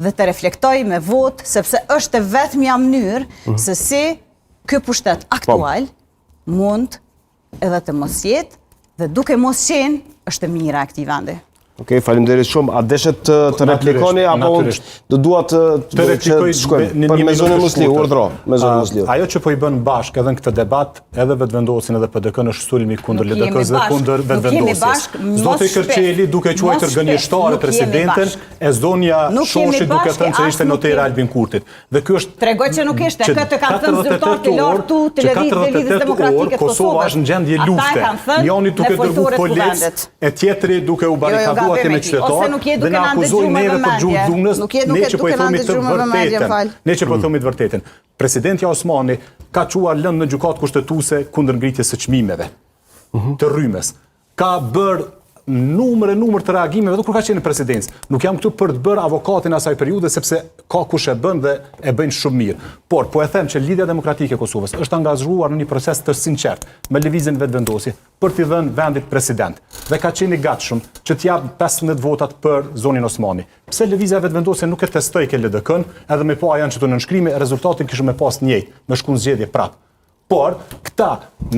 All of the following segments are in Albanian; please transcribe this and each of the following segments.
dhe të reflektoj me vot, sepse është vetmja mënyrë se si ky pushtet aktual mund edhe të mos jetë dhe duke mos qenë është e mira e këtij vendi. Okej, faleminderit shumë. A deshet të replikoni apo do dua të shkojmë për me zonën Musliu, urdhro, me zonën Musliu. Ajo që po i bën bashkë edhe në këtë debat, edhe vetvendosin edhe PD-n është sulmi kundër LDK-s dhe kundër vetvendosjes. Zoti Kërçeli duke quajtur gënjeshtare presidentin, e zonja Shoshi duke thënë se ishte notera Albin Kurtit. Dhe ky është tregoj që nuk ishte, këtë kanë thënë zyrtar të lartu të Lëvizjes Demokratike të Kosovës. Kosova është në gjendje lufte. Njëri duke dërguar policë, e tjetri duke u barikaduar me qytetar dhe na akuzojnë neve për gjuhë dhunës, ne që po i thomi të vërtetën. Ne që po i thomi të vërtetën. Presidenti Osmani ka quar lëndë në gjykatë kushtetuese kundër ngritjes së çmimeve të rrymes. Ka bërë numër të reagimeve edhe kur ka qenë në presidencë. Nuk jam këtu për të bërë avokatin asaj periudhe sepse ka kush e bën dhe e bëjnë shumë mirë. Por po e them që Lidhja Demokratike e Kosovës është angazhuar në një proces të sinqert me lëvizjen vetvendosje për t'i dhënë vendit president dhe ka qenë i gatshëm që t'jap 15 votat për zonin Osmani. Pse lëvizja vetvendosje nuk e testoi ke LDK-n, edhe me pa janë që të nënshkrimi, rezultatin kishëm me pas njëjtë, me shku në zgjedhje prapë. Por, këta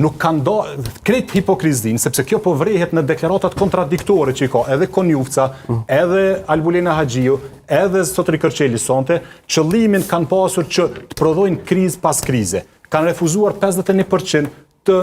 nuk kanë krejt hipokrizin, sepse kjo po vrehet në deklaratat kontradiktore që i ka edhe Konjufca, edhe Albulina Haxhiu, edhe Zotri Kërçeli sonte, qëllimin kanë pasur që të prodhojnë krizë pas krize. Kanë refuzuar 51% të